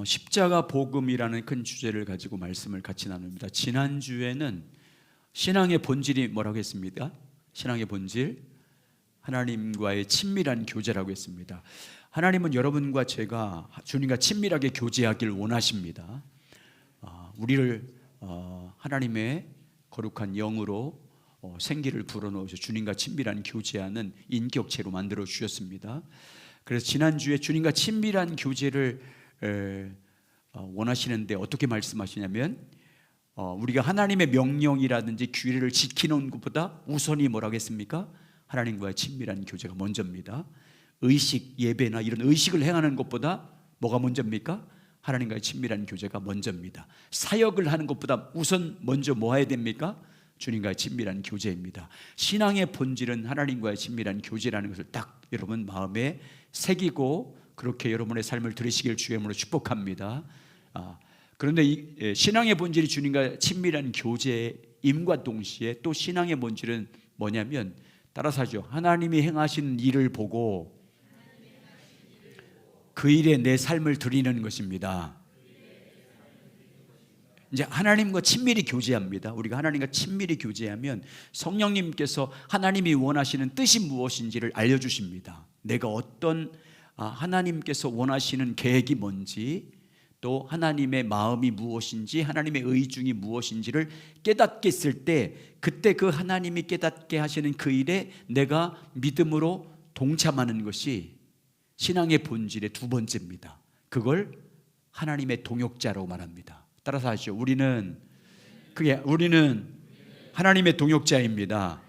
십자가 복음이라는 큰 주제를 가지고 말씀을 같이 나눕니다. 지난주에는 신앙의 본질이 뭐라고 했습니까? 신앙의 본질, 하나님과의 친밀한 교제라고 했습니다. 하나님은 여러분과 제가 주님과 친밀하게 교제하길 원하십니다. 우리를 하나님의 거룩한 영으로 생기를 불어넣으셔 주님과 친밀한 교제하는 인격체로 만들어 주셨습니다. 그래서 지난주에 주님과 친밀한 교제를 원하시는데 어떻게 말씀하시냐면 우리가 하나님의 명령이라든지 규례를 지키는 것보다 우선이 뭐라고 했습니까? 하나님과의 친밀한 교제가 먼저입니다. 의식, 예배나 이런 의식을 행하는 것보다 뭐가 먼저입니까? 하나님과의 친밀한 교제가 먼저입니다. 사역을 하는 것보다 우선 먼저 뭐 해야 됩니까? 주님과의 친밀한 교제입니다. 신앙의 본질은 하나님과의 친밀한 교제라는 것을 딱 여러분 마음에 새기고 그렇게 여러분의 삶을 들으시길 주의 이름으로 축복합니다. 그런데 이 신앙의 본질이 주님과 친밀한 교제임과 동시에 또 신앙의 본질은 뭐냐면 따라서 하죠. 하나님이 행하신 일을 보고 그 일에 내 삶을 드리는 것입니다. 이제 하나님과 친밀히 교제합니다. 우리가 하나님과 친밀히 교제하면 성령님께서 하나님이 원하시는 뜻이 무엇인지를 알려주십니다. 내가 어떤 하나님께서 원하시는 계획이 뭔지, 또 하나님의 마음이 무엇인지, 하나님의 의중이 무엇인지를 깨닫게 했을 때 그때 그 하나님이 깨닫게 하시는 그 일에 내가 믿음으로 동참하는 것이 신앙의 본질의 두 번째입니다. 그걸 하나님의 동역자라고 말합니다. 따라서 하시죠. 우리는 하나님의 동역자입니다.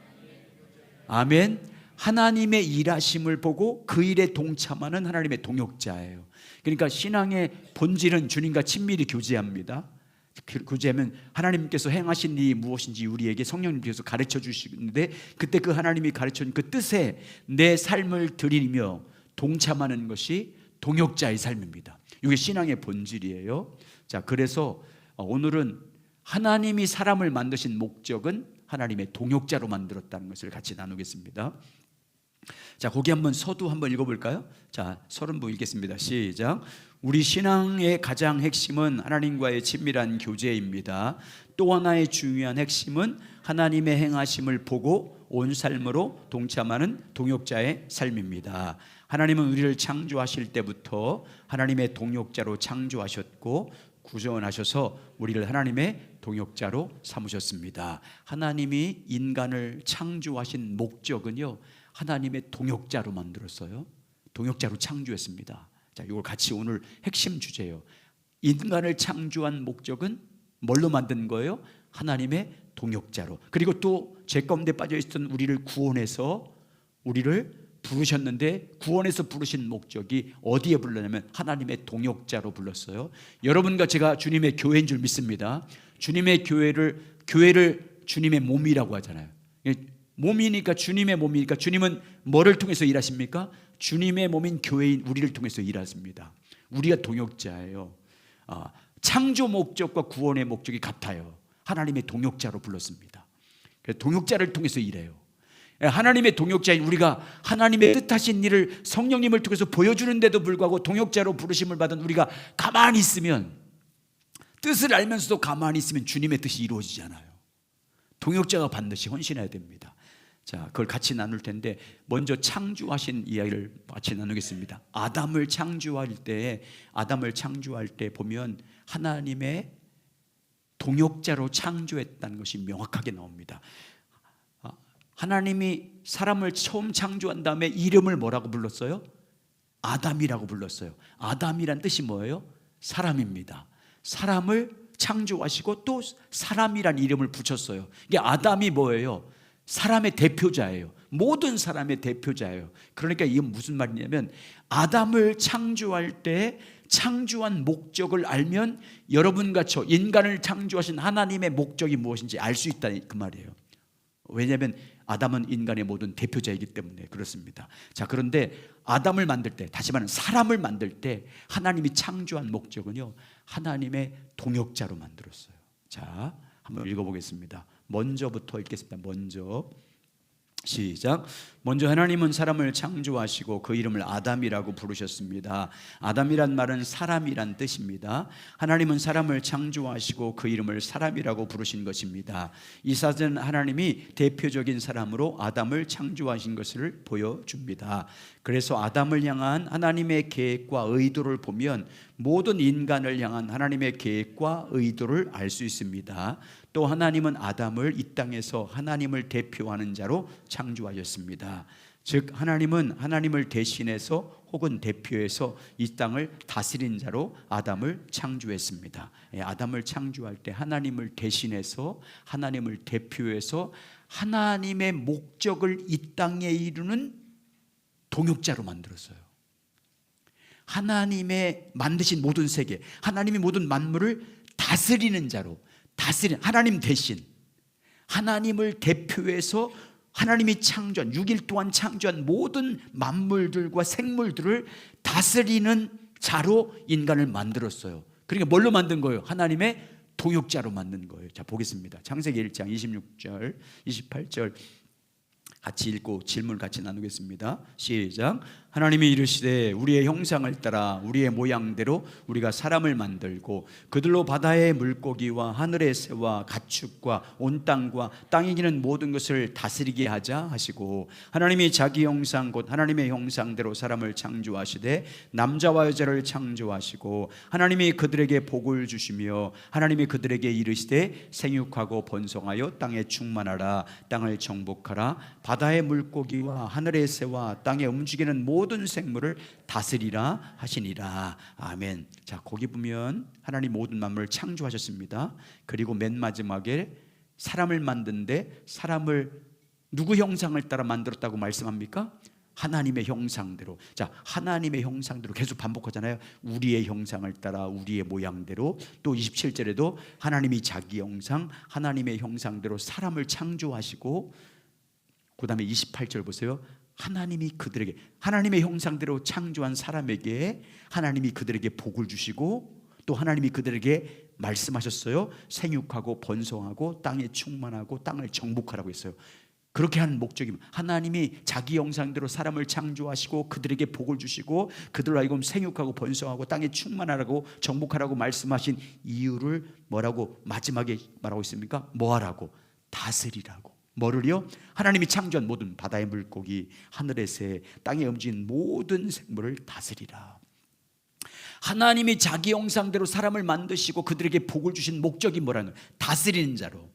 아멘. 하나님의 일하심을 보고 그 일에 동참하는 하나님의 동역자예요. 그러니까 신앙의 본질은 주님과 친밀히 교제합니다. 교제하면 하나님께서 행하신 일이 무엇인지 우리에게 성령님께서 가르쳐 주시는데 그때 그 하나님이 가르쳐 준 그 뜻에 내 삶을 드리며 동참하는 것이 동역자의 삶입니다. 이게 신앙의 본질이에요. 자, 그래서 오늘은 하나님이 사람을 만드신 목적은 하나님의 동역자로 만들었다는 것을 같이 나누겠습니다. 자, 거기 한번 서두 한번 읽어볼까요? 자, 서른부 읽겠습니다. 시작. 우리 신앙의 가장 핵심은 하나님과의 친밀한 교제입니다. 또 하나의 중요한 핵심은 하나님의 행하심을 보고 온 삶으로 동참하는 동역자의 삶입니다. 하나님은 우리를 창조하실 때부터 하나님의 동역자로 창조하셨고 구원하셔서 우리를 하나님의 동역자로 삼으셨습니다. 하나님이 인간을 창조하신 목적은요, 하나님의 동역자로 만들었어요. 동역자로 창조했습니다. 자, 이걸 같이 오늘 핵심 주제예요. 인간을 창조한 목적은 뭘로 만든 거예요? 하나님의 동역자로. 그리고 또 죄 가운데 빠져 있었던 우리를 구원해서 우리를 부르셨는데 구원해서 부르신 목적이 어디에 불렀냐면 하나님의 동역자로 불렀어요. 여러분과 제가 주님의 교회인 줄 믿습니다. 주님의 교회를 주님의 몸이라고 하잖아요. 몸이니까 주님의 몸이니까 주님은 뭐를 통해서 일하십니까? 주님의 몸인 교회인 우리를 통해서 일하십니다. 우리가 동역자예요. 창조 목적과 구원의 목적이 같아요. 하나님의 동역자로 불렀습니다. 그래서 동역자를 통해서 일해요. 하나님의 동역자인 우리가 하나님의 뜻하신 일을 성령님을 통해서 보여주는데도 불구하고 동역자로 부르심을 받은 우리가 가만히 있으면, 뜻을 알면서도 가만히 있으면 주님의 뜻이 이루어지잖아요. 동역자가 반드시 헌신해야 됩니다. 자, 그걸 같이 나눌 텐데 먼저 창조하신 이야기를 같이 나누겠습니다. 아담을 창조할 때 보면 하나님의 동역자로 창조했다는 것이 명확하게 나옵니다. 하나님이 사람을 처음 창조한 다음에 이름을 뭐라고 불렀어요? 아담이라고 불렀어요. 아담이란 뜻이 뭐예요? 사람입니다. 사람을 창조하시고 또 사람이란 이름을 붙였어요. 이게 아담이 뭐예요? 사람의 대표자예요. 모든 사람의 대표자예요. 그러니까 이건 무슨 말이냐면 아담을 창조할 때 창조한 목적을 알면 여러분과 저 인간을 창조하신 하나님의 목적이 무엇인지 알 수 있다 그 말이에요. 왜냐하면 아담은 인간의 모든 대표자이기 때문에 그렇습니다. 자, 그런데 아담을 만들 때, 다시 말하면 사람을 만들 때 하나님이 창조한 목적은요, 하나님의 동역자로 만들었어요. 자, 한번 읽어보겠습니다. 먼저부터 읽겠습니다. 먼저 시작. 먼저 하나님은 사람을 창조하시고 그 이름을 아담이라고 부르셨습니다. 아담이란 말은 사람이란 뜻입니다. 하나님은 사람을 창조하시고 그 이름을 사람이라고 부르신 것입니다. 이 사실은 하나님이 대표적인 사람으로 아담을 창조하신 것을 보여줍니다. 그래서 아담을 향한 하나님의 계획과 의도를 보면 모든 인간을 향한 하나님의 계획과 의도를 알 수 있습니다. 또 하나님은 아담을 이 땅에서 하나님을 대표하는 자로 창조하셨습니다. 즉 하나님은 하나님을 대신해서 혹은 대표해서 이 땅을 다스린 자로 아담을 창조했습니다. 아담을 창조할 때 하나님을 대신해서 하나님을 대표해서 하나님의 목적을 이 땅에 이루는 동역자로 만들었어요. 하나님의 만드신 모든 세계, 하나님의 모든 만물을 다스리는 자로, 하나님 대신 하나님을 대표해서 하나님이 창조한 6일 동안 창조한 모든 만물들과 생물들을 다스리는 자로 인간을 만들었어요. 그러니까 뭘로 만든 거예요? 하나님의 동역자로 만든 거예요. 자, 보겠습니다. 창세기 1장 26절 28절 같이 읽고 질문 같이 나누겠습니다. 시작. 하나님이 이르시되 우리의 형상을 따라 우리의 모양대로 우리가 사람을 만들고 그들로 바다의 물고기와 하늘의 새와 가축과 온 땅과 땅에 기는 모든 것을 다스리게 하자 하시고, 하나님이 자기 형상 곧 하나님의 형상대로 사람을 창조하시되 남자와 여자를 창조하시고 하나님이 그들에게 복을 주시며 하나님이 그들에게 이르시되 생육하고 번성하여 땅에 충만하라, 땅을 정복하라, 바다의 물고기와 하늘의 새와 땅에 움직이는 모든 생물을 다스리라 하시니라. 아멘. 자, 거기 보면 하나님 모든 만물을 창조하셨습니다. 그리고 맨 마지막에 사람을 만든데 사람을 누구 형상을 따라 만들었다고 말씀합니까? 하나님의 형상대로. 자, 하나님의 형상대로 계속 반복하잖아요. 우리의 형상을 따라 우리의 모양대로. 또 27절에도 하나님이 자기 형상, 하나님의 형상대로 사람을 창조하시고, 그 다음에 28절 보세요. 하나님이 그들에게, 하나님의 형상대로 창조한 사람에게 하나님이 그들에게 복을 주시고, 또 하나님이 그들에게 말씀하셨어요. 생육하고 번성하고 땅에 충만하고 땅을 정복하라고 했어요. 그렇게 하는 목적이, 하나님이 자기 형상대로 사람을 창조하시고 그들에게 복을 주시고 그들로 하여금 생육하고 번성하고 땅에 충만하라고 정복하라고 말씀하신 이유를 뭐라고 마지막에 말하고 있습니까? 뭐하라고? 다스리라고. 뭐를요? 하나님이 창조한 모든 바다의 물고기, 하늘의 새, 땅에 움직이는 모든 생물을 다스리라. 하나님이 자기 형상대로 사람을 만드시고 그들에게 복을 주신 목적이 뭐라는 거예요? 다스리는 자로.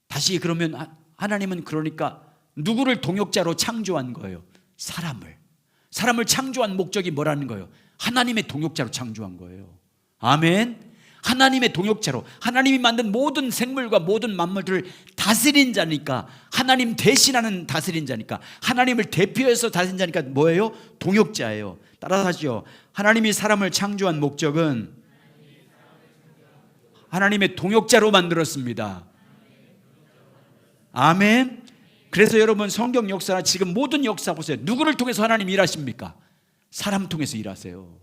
다시 그러면 하나님은 그러니까 누구를 동역자로 창조한 거예요? 사람을 창조한 목적이 뭐라는 거예요? 하나님의 동역자로 창조한 거예요. 아멘. 하나님의 동역자로, 하나님이 만든 모든 생물과 모든 만물들을 다스린 자니까, 하나님 대신하는 다스린 자니까, 하나님을 대표해서 다스린 자니까 뭐예요? 동역자예요. 따라서 하시죠. 하나님이 사람을 창조한 목적은 하나님의 동역자로 만들었습니다. 아멘. 그래서 여러분 성경 역사나 지금 모든 역사 보세요. 누구를 통해서 하나님 일하십니까? 사람 통해서 일하세요.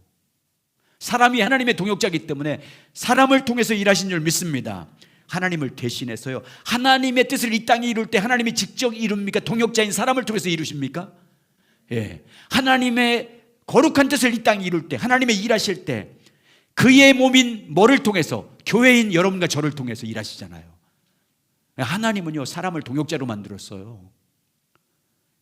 사람이 하나님의 동역자이기 때문에 사람을 통해서 일하신 줄 믿습니다. 하나님을 대신해서요. 하나님의 뜻을 이 땅에 이룰 때 하나님이 직접 이룹니까? 동역자인 사람을 통해서 이루십니까? 예. 하나님의 거룩한 뜻을 이 땅에 이룰 때, 하나님의 일하실 때 그의 몸인 뭐를 통해서? 교회인 여러분과 저를 통해서 일하시잖아요. 하나님은요, 사람을 동역자로 만들었어요.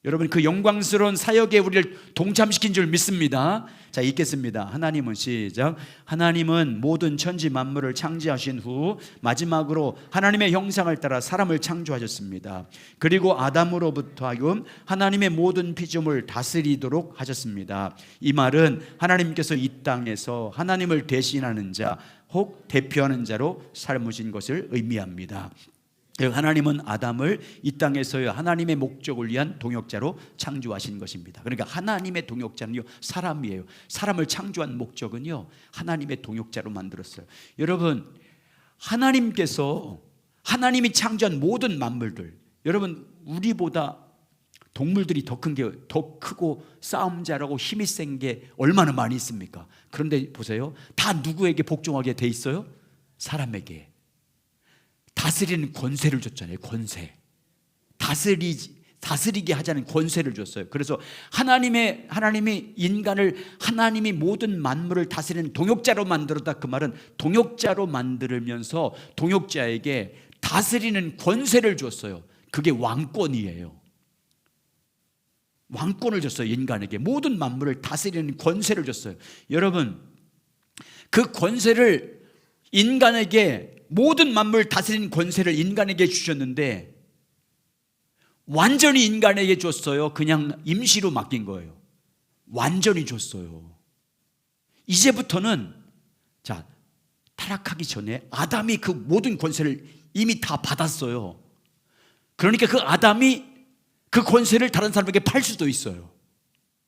여러분, 그 영광스러운 사역에 우리를 동참시킨 줄 믿습니다. 자, 읽겠습니다. 하나님은, 시작. 하나님은 모든 천지 만물을 창조하신 후 마지막으로 하나님의 형상을 따라 사람을 창조하셨습니다. 그리고 아담으로부터 하여금 하나님의 모든 피조물을 다스리도록 하셨습니다. 이 말은 하나님께서 이 땅에서 하나님을 대신하는 자, 혹 대표하는 자로 삶으신 것을 의미합니다. 하나님은 아담을 이 땅에서요, 하나님의 목적을 위한 동역자로 창조하신 것입니다. 그러니까 하나님의 동역자는요, 사람이에요. 사람을 창조한 목적은요, 하나님의 동역자로 만들었어요. 여러분, 하나님께서, 하나님이 창조한 모든 만물들, 여러분, 우리보다 동물들이 더 크고 싸움 잘하고 힘이 센 게 얼마나 많이 있습니까? 그런데 보세요, 다 누구에게 복종하게 돼 있어요? 사람에게. 다스리는 권세를 줬잖아요. 권세. 다스리게 하자는 권세를 줬어요. 그래서 하나님이 인간을 하나님이 모든 만물을 다스리는 동역자로 만들었다. 그 말은 동역자로 만들면서 동역자에게 다스리는 권세를 줬어요. 그게 왕권이에요. 왕권을 줬어요. 인간에게 모든 만물을 다스리는 권세를 줬어요. 여러분, 그 권세를 인간에게, 모든 만물을 다스리는 권세를 인간에게 주셨는데 완전히 인간에게 줬어요? 그냥 임시로 맡긴 거예요? 완전히 줬어요. 이제부터는, 자, 타락하기 전에 아담이 그 모든 권세를 이미 다 받았어요. 그러니까 그 아담이 그 권세를 다른 사람에게 팔 수도 있어요.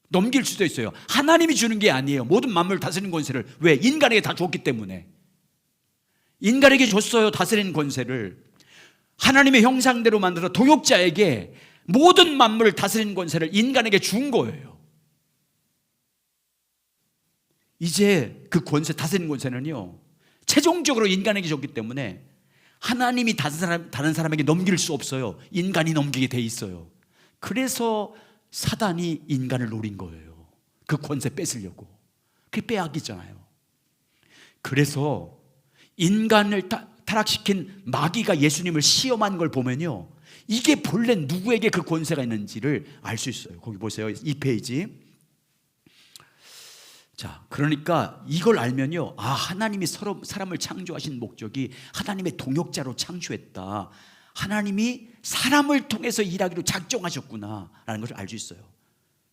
넘길 수도 있어요. 하나님이 주는 게 아니에요. 모든 만물을 다스리는 권세를. 왜? 인간에게 다 줬기 때문에. 인간에게 줬어요. 다스리는 권세를. 하나님의 형상대로 만들어 동역자에게 모든 만물을 다스리는 권세를 인간에게 준 거예요. 이제 그 권세, 다스리는 권세는요, 최종적으로 인간에게 줬기 때문에 하나님이 다른 사람에게 넘길 수 없어요. 인간이 넘기게 돼 있어요. 그래서 사단이 인간을 노린 거예요. 그 권세 뺏으려고. 그게 빼앗기잖아요. 그래서 인간을 타락시킨 마귀가 예수님을 시험한 걸 보면요, 이게 본래 누구에게 그 권세가 있는지를 알 수 있어요. 거기 보세요. 2페이지. 자, 그러니까 이걸 알면요, 아, 하나님이 사람을 창조하신 목적이 하나님의 동역자로 창조했다. 하나님이 사람을 통해서 일하기로 작정하셨구나 라는 것을 알 수 있어요.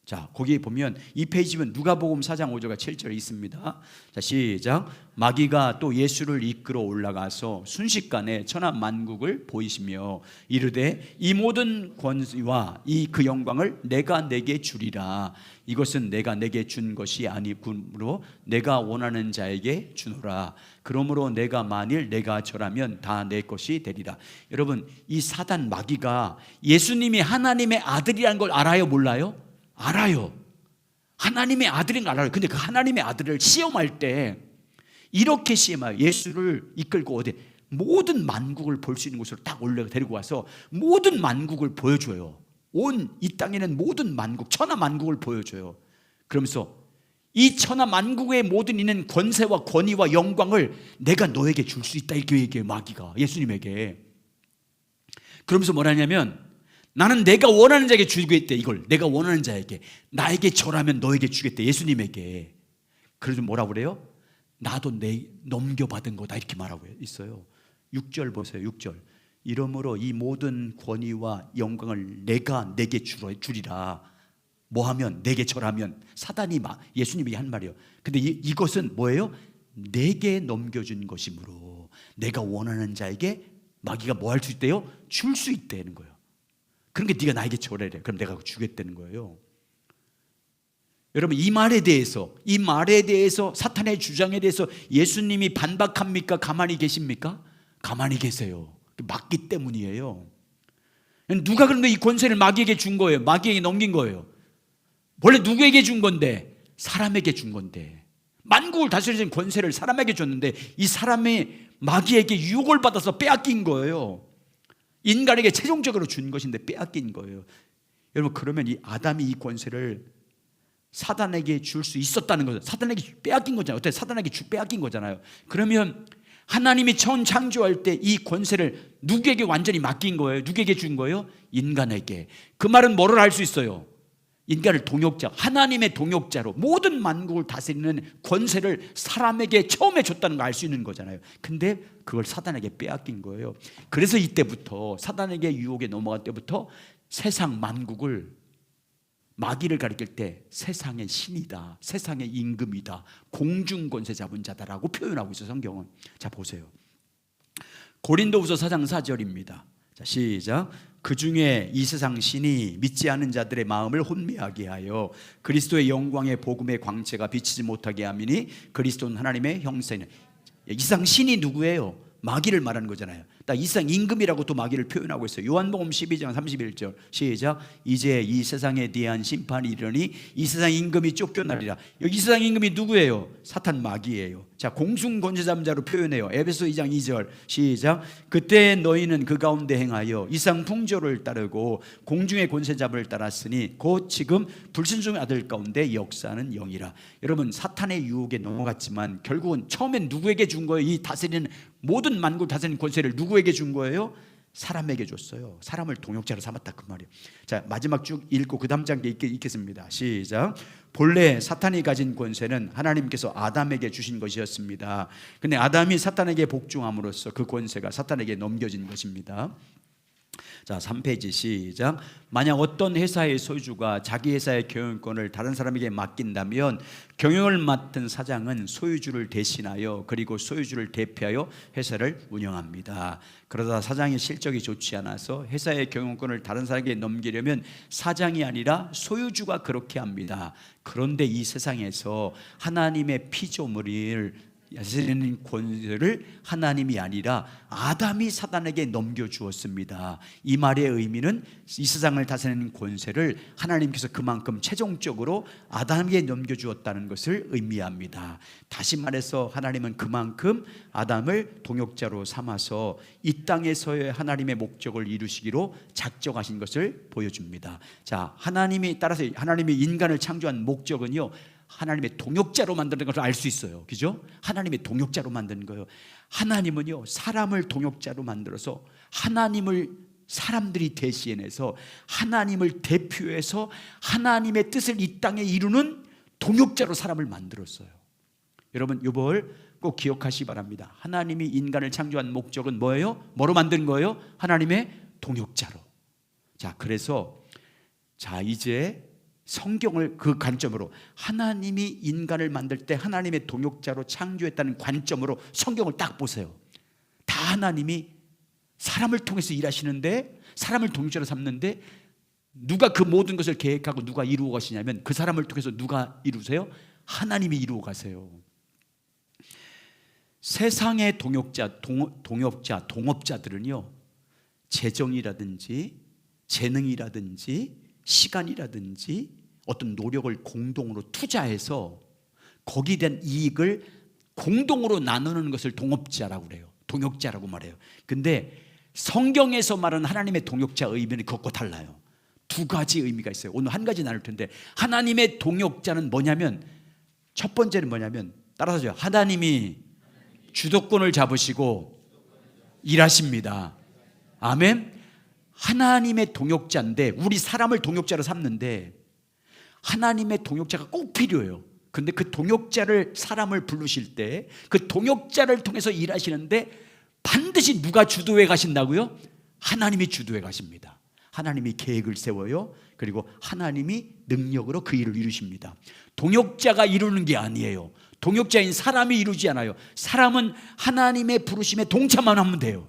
자, 거기에 보면 2페이지면 누가복음 4장 5절과 7절이 있습니다. 자, 시작. 마귀가 또 예수를 이끌어 올라가서 순식간에 천하 만국을 보이시며 이르되 이 모든 권위와 이 그 영광을 내가 내게 주리라. 이것은 내가 내게 준 것이 아니므로 내가 원하는 자에게 주노라. 그러므로 내가 만일 내가 절하면 다 내 것이 되리라. 여러분, 이 사단 마귀가 예수님이 하나님의 아들이라는 걸 알아요? 몰라요? 알아요. 하나님의 아들인 걸 알아요. 근데 그 하나님의 아들을 시험할 때 이렇게 시험해요. 예수를 이끌고 어디 모든 만국을 볼 수 있는 곳으로 딱 데리고 와서 모든 만국을 보여줘요. 온 이 땅에는 모든 만국, 천하 만국을 보여줘요. 그러면서 이 천하 만국의 모든 있는 권세와 권위와 영광을 내가 너에게 줄 수 있다, 이렇게 얘기해요. 마귀가 예수님에게. 그러면서 뭐라냐면, 나는 내가 원하는 자에게 주겠대. 이걸 내가 원하는 자에게, 나에게 절하면 너에게 주겠대. 예수님에게. 그래서 뭐라고 그래요? 나도 넘겨받은 거다, 이렇게 말하고 있어요. 6절 보세요. 6절. 이러므로 이 모든 권위와 영광을 내가 내게 주리라. 뭐하면? 내게 절하면. 사단이 예수님이 한 말이에요. 근데 이것은 뭐예요? 내게 넘겨준 것이므로 내가 원하는 자에게 마귀가 뭐 할 수 있대요? 줄 수 있다는 거예요. 그러니까 네가 나에게 절하래. 그럼 내가 주겠다는 거예요. 여러분, 이 말에 대해서 사탄의 주장에 대해서 예수님이 반박합니까? 가만히 계십니까? 가만히 계세요. 맞기 때문이에요. 누가 그런데 이 권세를 마귀에게 준 거예요? 마귀에게 넘긴 거예요. 원래 누구에게 준 건데? 사람에게 준 건데. 만국을 다스리는 권세를 사람에게 줬는데 이 사람이 마귀에게 유혹을 받아서 빼앗긴 거예요. 인간에게 최종적으로 준 것인데 빼앗긴 거예요. 여러분, 그러면 이 아담이 이 권세를 사단에게 줄 수 있었다는 거죠. 사단에게 빼앗긴 거잖아요. 어때? 사단에게 빼앗긴 거잖아요. 그러면 하나님이 처음 창조할 때 이 권세를 누구에게 완전히 맡긴 거예요? 누구에게 준 거예요? 인간에게. 그 말은 뭐를 알 수 있어요? 인간을 동역자, 하나님의 동역자로 모든 만국을 다스리는 권세를 사람에게 처음에 줬다는 걸 알 수 있는 거잖아요. 근데 그걸 사단에게 빼앗긴 거예요. 그래서 이때부터, 사단에게 유혹에 넘어갈 때부터 세상 만국을, 마귀를 가리킬 때 세상의 신이다, 세상의 임금이다, 공중 권세 잡은 자다라고 표현하고 있어요, 성경은. 자, 보세요. 고린도후서 4장 4절입니다. 자, 시작. 그 중에 이 세상 신이 믿지 않는 자들의 마음을 혼미하게 하여 그리스도의 영광의 복음의 광채가 비치지 못하게 함이니 그리스도는 하나님의 형상이니. 이 세상 신이 누구예요? 마귀를 말하는 거잖아요. 이 세상 임금이라고 또 마귀를 표현하고 있어요. 요한복음 12장 31절 시작. 이제 이 세상에 대한 심판이 이르니 이 세상 임금이 쫓겨나리라. 여기 이 세상 임금이 누구예요? 사탄 마귀예요. 자, 공중권세자로 표현해요. 에베소 2장 2절 시작. 그때 너희는 그 가운데 행하여 이상 풍조를 따르고 공중의 권세자를 따랐으니 곧 지금 불순종의 아들 가운데 역사하는 영이라. 여러분, 사탄의 유혹에 넘어갔지만 결국은 처음엔 누구에게 준 거예요? 이 다스리는 모든 만국을 다스리는 권세를 누구에게 준 거예요? 사람에게 줬어요. 사람을 동역자로 삼았다 그 말이에요. 자, 마지막 쭉 읽고 그 다음 장에 읽겠습니다. 시작. 본래 사탄이 가진 권세는 하나님께서 아담에게 주신 것이었습니다. 근데 아담이 사탄에게 복종함으로써 그 권세가 사탄에게 넘겨진 것입니다. 자, 3페이지 시작. 만약 어떤 회사의 소유주가 자기 회사의 경영권을 다른 사람에게 맡긴다면 경영을 맡은 사장은 소유주를 대신하여 그리고 소유주를 대표하여 회사를 운영합니다. 그러다 사장의 실적이 좋지 않아서 회사의 경영권을 다른 사람에게 넘기려면 사장이 아니라 소유주가 그렇게 합니다. 그런데 이 세상에서 하나님의 피조물을 다스리는 권세를 하나님이 아니라 아담이 사단에게 넘겨주었습니다. 이 말의 의미는 이 세상을 다스리는 권세를 하나님께서 그만큼 최종적으로 아담에게 넘겨주었다는 것을 의미합니다. 다시 말해서 하나님은 그만큼 아담을 동역자로 삼아서 이 땅에서의 하나님의 목적을 이루시기로 작정하신 것을 보여줍니다. 자, 따라서 하나님이 인간을 창조한 목적은요, 하나님의 동역자로 만드는 것을 알 수 있어요. 그죠? 하나님의 동역자로 만드는 거예요. 하나님은요, 사람을 동역자로 만들어서 하나님을 사람들이 대신해서 하나님을 대표해서 하나님의 뜻을 이 땅에 이루는 동역자로 사람을 만들었어요. 여러분, 이걸 꼭 기억하시기 바랍니다. 하나님이 인간을 창조한 목적은 뭐예요? 뭐로 만든 거예요? 하나님의 동역자로. 자, 그래서 이제 성경을 그 관점으로, 하나님이 인간을 만들 때 하나님의 동역자로 창조했다는 관점으로 성경을 딱 보세요. 다 하나님이 사람을 통해서 일하시는데, 사람을 동역자로 삼는데, 누가 그 모든 것을 계획하고 누가 이루어 가시냐면 그 사람을 통해서 누가 이루세요? 하나님이 이루어 가세요. 세상의 동업자들은요, 재정이라든지 재능이라든지 시간이라든지 어떤 노력을 공동으로 투자해서 거기에 대한 이익을 공동으로 나누는 것을 동업자라고 그래요. 동역자라고 말해요. 근데 성경에서 말하는 하나님의 동역자 의미는 그것과 달라요. 두 가지 의미가 있어요. 오늘 한 가지 나눌 텐데, 하나님의 동역자는 뭐냐면, 첫 번째는 뭐냐면, 따라서요, 하나님이 주도권을 잡으시고 일하십니다. 아멘. 하나님의 동역자인데, 우리 사람을 동역자로 삼는데 하나님의 동역자가 꼭 필요해요. 근데 그 동역자를, 사람을 부르실 때 그 동역자를 통해서 일하시는데 반드시 누가 주도해 가신다고요? 하나님이 주도해 가십니다. 하나님이 계획을 세워요. 그리고 하나님이 능력으로 그 일을 이루십니다. 동역자가 이루는 게 아니에요. 동역자인 사람이 이루지 않아요. 사람은 하나님의 부르심에 동참만 하면 돼요.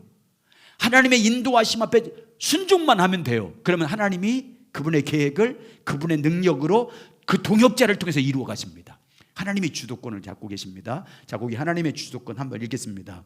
하나님의 인도하심 앞에 순종만 하면 돼요. 그러면 하나님이 그분의 계획을 그분의 능력으로 그 동역자를 통해서 이루어 가십니다. 하나님이 주도권을 잡고 계십니다. 자, 거기 하나님의 주도권 한번 읽겠습니다.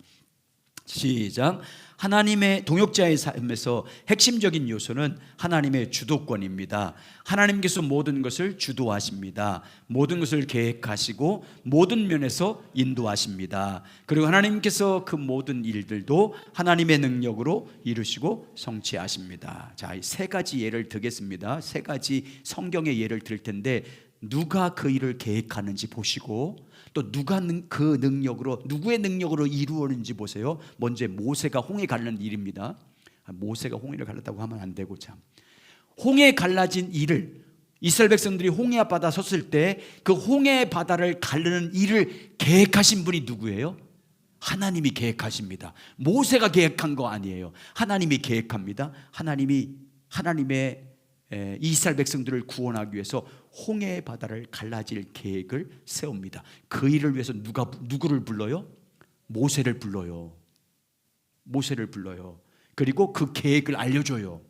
시작. 하나님의 동역자의 삶에서 핵심적인 요소는 하나님의 주도권입니다. 하나님께서 모든 것을 주도하십니다. 모든 것을 계획하시고 모든 면에서 인도하십니다. 그리고 하나님께서 그 모든 일들도 하나님의 능력으로 이루시고 성취하십니다. 자, 세 가지 예를 들겠습니다. 세 가지 성경의 예를 들 텐데, 누가 그 일을 계획하는지 보시고 또 누가 그 능력으로, 누구의 능력으로 이루어지는지 보세요. 먼저 모세가 홍해 갈라는 일입니다. 모세가 홍해를 갈랐다고 하면 안 되고, 참, 홍해 갈라진 일을, 이스라엘 백성들이 홍해 앞바다 섰을 때 그 홍해 바다를 가르는 일을 계획하신 분이 누구예요? 하나님이 계획하십니다. 모세가 계획한 거 아니에요. 하나님이 계획합니다. 하나님의 이스라엘 백성들을 구원하기 위해서 홍해 바다를 갈라질 계획을 세웁니다. 그 일을 위해서 누구를 불러요? 모세를 불러요. 모세를 불러요. 그리고 그 계획을 알려줘요.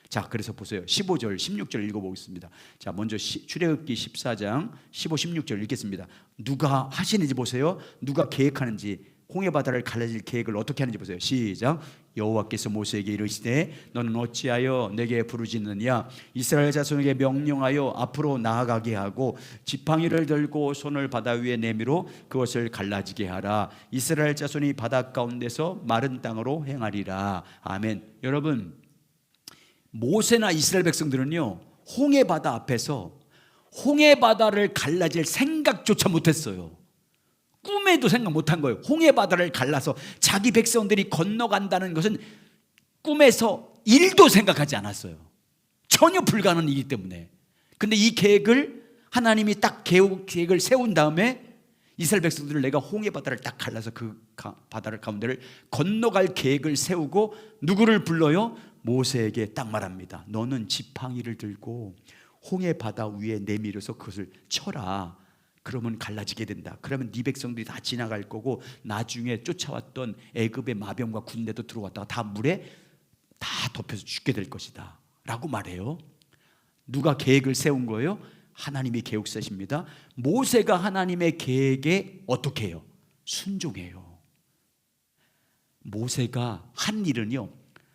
자, 그래서 보세요. 15절, 16절 읽어보겠습니다. 자, 먼저 출애굽기 14장 15, 16절 읽겠습니다. 누가 하시는지 보세요. 누가 계획하는지 홍해 바다를 갈라질 계획을 어떻게 하는지 보세요. 시작. 여호와께서 모세에게 이르시되 너는 어찌하여 내게 부르짖느냐. 이스라엘 자손에게 명령하여 앞으로 나아가게 하고 지팡이를 들고 손을 바다 위에 내밀어 그것을 갈라지게 하라. 이스라엘 자손이 바다 가운데서 마른 땅으로 행하리라. 아멘. 여러분, 모세나 이스라엘 백성들은요, 홍해 바다 앞에서 홍해 바다를 갈라질 생각조차 못했어요. 꿈에도 생각 못한 거예요. 홍해 바다를 갈라서 자기 백성들이 건너간다는 것은 꿈에서 1도 생각하지 않았어요. 전혀 불가능한 일이기 때문에. 근데 이 계획을 하나님이 딱 계획을 세운 다음에 이스라엘 백성들을 내가 홍해 바다를 딱 갈라서 그 바다를 가운데를 건너갈 계획을 세우고 누구를 불러요? 모세에게 딱 말합니다. 너는 지팡이를 들고 홍해 바다 위에 내밀어서 그것을 쳐라. 그러면 갈라지게 된다. 그러면 네 백성들이 다 지나갈 거고 나중에 쫓아왔던 애굽의 마병과 군대도 들어왔다가 다 물에 다 덮여서 죽게 될 것이다 라고 말해요. 누가 계획을 세운 거예요? 하나님이 계획 세십니다. 모세가 하나님의 계획에 어떻게 해요? 순종해요. 모세가 한 일은요,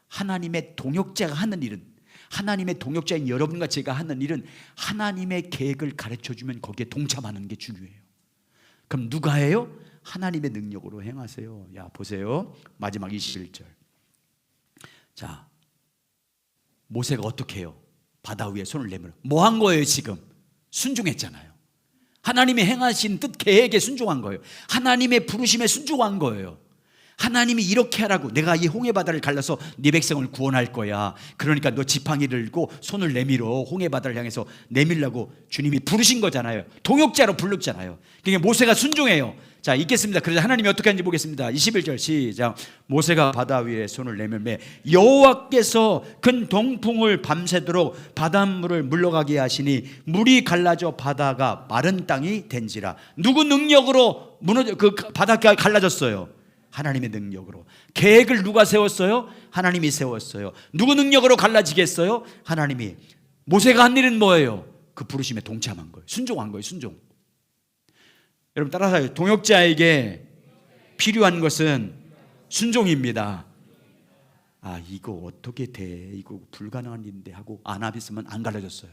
하나님의 동역자가 하는 일은, 하나님의 동역자인 여러분과 제가 하는 일은 하나님의 계획을 가르쳐주면 거기에 동참하는 게 중요해요. 그럼 누가 해요? 하나님의 능력으로 행하세요. 야, 보세요. 마지막 21절. 자, 모세가 어떻게 해요? 바다 위에 손을 내밀어. 뭐 한 거예요 지금? 순종했잖아요. 하나님이 행하신 뜻 계획에 순종한 거예요. 하나님의 부르심에 순종한 거예요. 하나님이 이렇게 하라고, 내가 이 홍해 바다를 갈라서 네 백성을 구원할 거야. 그러니까 너 지팡이를 들고 손을 내밀어. 홍해 바다를 향해서 내밀라고 주님이 부르신 거잖아요. 동역자로 불렀잖아요. 그러니까 모세가 순종해요. 자, 읽겠습니다. 그래서 하나님이 어떻게 하는지 보겠습니다. 21절 시작. 모세가 바다 위에 손을 내밀매 여호와께서 큰 동풍을 밤새도록 바닷물을 물러가게 하시니 물이 갈라져 바다가 마른 땅이 된지라. 누구 능력으로 그 바다가 갈라졌어요? 하나님의 능력으로. 계획을 누가 세웠어요? 하나님이 세웠어요. 누구 능력으로 갈라지겠어요? 하나님이. 모세가 한 일은 뭐예요? 그 부르심에 동참한 거예요. 순종한 거예요. 순종. 여러분 따라서 동역자에게 필요한 것은 순종입니다. 아, 이거 어떻게 돼? 이거 불가능한 일인데 하고 안 하겠으면 안 갈라졌어요.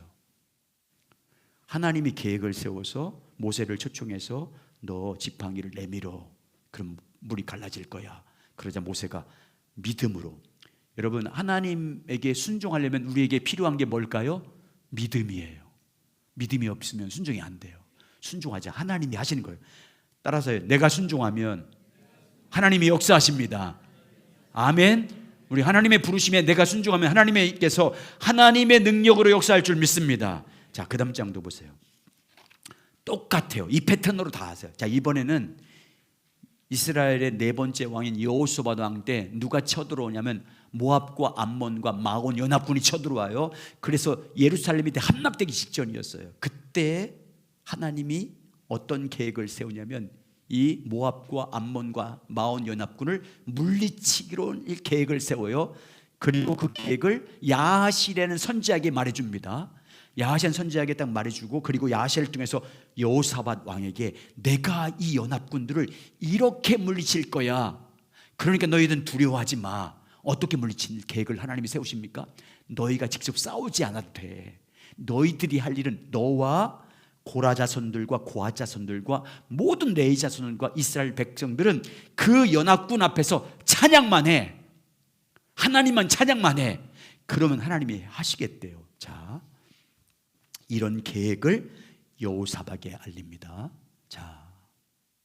하나님이 계획을 세워서 모세를 초청해서 너 지팡이를 내밀어. 그럼 물이 갈라질 거야. 그러자 모세가 믿음으로. 여러분, 하나님에게 순종하려면 우리에게 필요한 게 뭘까요? 믿음이에요. 믿음이 없으면 순종이 안 돼요. 순종하자. 하나님이 하시는 거예요. 따라서 내가 순종하면 하나님이 역사하십니다. 아멘. 우리 하나님의 부르심에 내가 순종하면 하나님께서 하나님의 능력으로 역사할 줄 믿습니다. 자, 그 다음 장도 보세요. 똑같아요. 이 패턴으로 다 하세요. 자, 이번에는 이스라엘의 네 번째 왕인 여호수아 왕 때 누가 쳐들어오냐면 모압과 암몬과 마온 연합군이 쳐들어와요. 그래서 예루살렘이 함락되기 직전이었어요. 그때 하나님이 어떤 계획을 세우냐면 이 모압과 암몬과 마온 연합군을 물리치기로 계획을 세워요. 그리고 그 계획을 야하실이라는 선지자에게 말해줍니다. 야하시는 선지자에게 딱 말해주고, 그리고 야하시를 통해서 여호사밧 왕에게 내가 이 연합군들을 이렇게 물리칠 거야. 그러니까 너희들은 두려워하지 마. 어떻게 물리칠 계획을 하나님이 세우십니까? 너희가 직접 싸우지 않아도 돼. 너희들이 할 일은 너와 고라 자손들과 고핫 자손들과 모든 레위 자손들과 이스라엘 백성들은 그 연합군 앞에서 찬양만 해. 하나님만 찬양만 해. 그러면 하나님이 하시겠대요. 자, 이런 계획을 여호사밧에 알립니다. 자,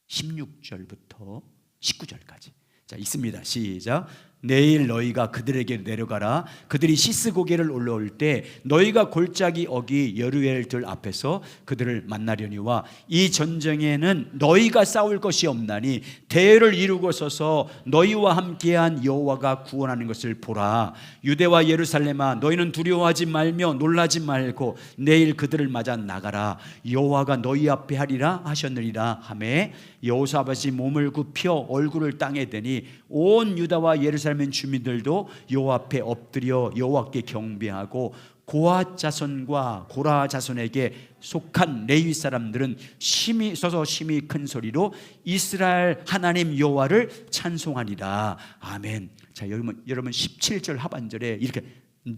16절부터 19절까지. 자, 있습니다. 시작. 내일 너희가 그들에게 내려가라. 그들이 시스 고개를 올라올 때 너희가 골짜기 어기 여루엘들 앞에서 그들을 만나려니와 이 전쟁에는 너희가 싸울 것이 없나니 대열을 이루고 서서 너희와 함께한 여호와가 구원하는 것을 보라. 유대와 예루살렘아, 너희는 두려워하지 말며 놀라지 말고 내일 그들을 맞아 나가라. 여호와가 너희 앞에 하리라 하셨느니라 하매 여호사밧이 몸을 굽혀 얼굴을 땅에 대니 온 유다와 예루살렘 주민들도 여호와 앞에 엎드려 여호와께 경배하고 고아 자손과 고라 자손에게 속한 레위 사람들은 심히 서서 심히 큰 소리로 이스라엘 하나님 여호와를 찬송하리라. 아멘. 자, 여러분 17절 하반절에 이렇게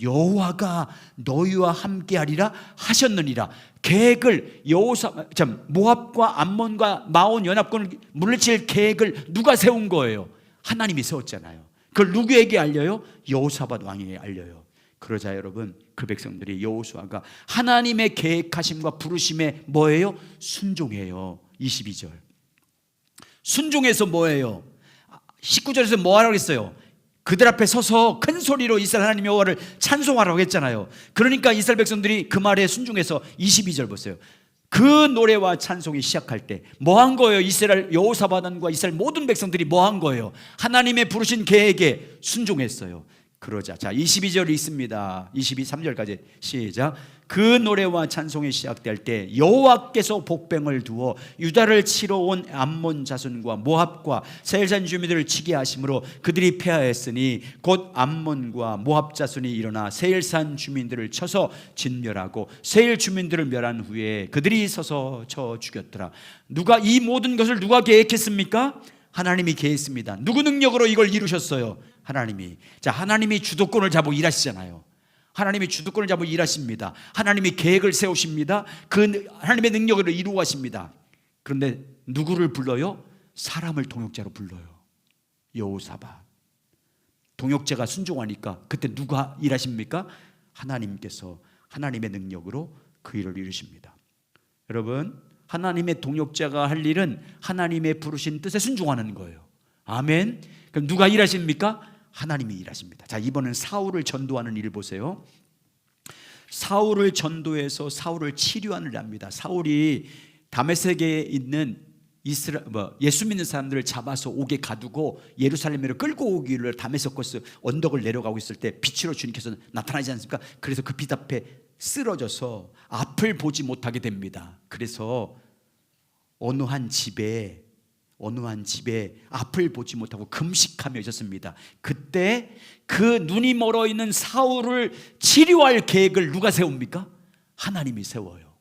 여호와가 너희와 함께하리라 하셨느니라. 계획을 모압과 암몬과 마온 연합군을 물리칠 계획을 누가 세운 거예요? 하나님이 세웠잖아요. 그걸 누구에게 알려요? 여호사밧 왕에게 알려요. 그러자 여러분, 그 백성들이 여호수아가 하나님의 계획하심과 부르심에 뭐예요? 순종해요. 22절 순종해서 뭐예요? 19절에서 뭐 하라고 했어요? 그들 앞에 서서 큰 소리로 이스라엘 하나님 여호와를 찬송하라고 했잖아요. 그러니까 이스라엘 백성들이 그 말에 순종해서 22절 보세요. 그 노래와 찬송이 시작할 때 뭐 한 거예요? 이스라엘 여호사밧과 이스라엘 모든 백성들이 뭐 한 거예요? 하나님의 부르신 계획에 순종했어요. 그러자 자 22절이 있습니다. 23절까지 시작. 그 노래와 찬송이 시작될 때 여호와께서 복병을 두어 유다를 치러 온 암몬 자손과 모압과 세일산 주민들을 치게 하심으로 그들이 패하였으니 곧 암몬과 모압 자손이 일어나 세일산 주민들을 쳐서 진멸하고 세일 주민들을 멸한 후에 그들이 서서 쳐 죽였더라. 누가 이 모든 것을 누가 계획했습니까? 하나님이 계획했습니다. 누구 능력으로 이걸 이루셨어요? 하나님이. 자, 하나님이 주도권을 잡고 일하시잖아요. 하나님이 주도권을 잡고 일하십니다. 하나님이 계획을 세우십니다. 그 하나님의 능력으로 이루어 가십니다. 그런데 누구를 불러요? 사람을 동역자로 불러요. 여호사밧. 동역자가 순종하니까 그때 누가 일하십니까? 하나님께서 하나님의 능력으로 그 일을 이루십니다. 여러분, 하나님의 동역자가 할 일은 하나님의 부르신 뜻에 순종하는 거예요. 아멘. 그럼 누가 일하십니까? 하나님이 일하십니다. 자, 이번엔 사울을 전도하는 일을 보세요. 사울을 전도해서 사울을 치료하는 일을 합니다. 사울이 다메섹에 있는 예수 믿는 사람들을 잡아서 옥에 가두고 예루살렘으로 끌고 오기를 다메섹코스 언덕을 내려가고 있을 때 빛으로 주님께서 나타나지 않습니까? 그래서 그 빛 앞에 쓰러져서 앞을 보지 못하게 됩니다. 그래서 어느 한 집에 앞을 보지 못하고 금식하며 있었습니다. 그때 그 눈이 멀어 있는 사울을 치료할 계획을 누가 세웁니까? 하나님이 세워요.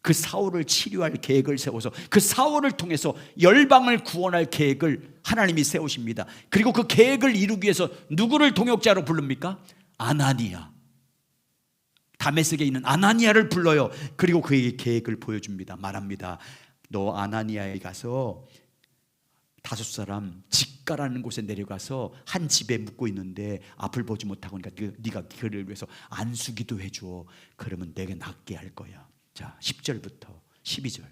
그 사울을 치료할 계획을 세워서 그 사울을 통해서 열방을 구원할 계획을 하나님이 세우십니다. 그리고 그 계획을 이루기 위해서 누구를 동역자로 부릅니까? 아나니아. 다메섹에 있는 아나니아를 불러요. 그리고 그에게 계획을 보여줍니다. 말합니다. 너 아나니아에 가서 5사람 직가라는 곳에 내려가서 한 집에 묵고 있는데 앞을 보지 못하고 그러니까 네가 그를 위해서 안수기도 해줘. 그러면 내가 낫게 할 거야. 자, 10절부터 12절.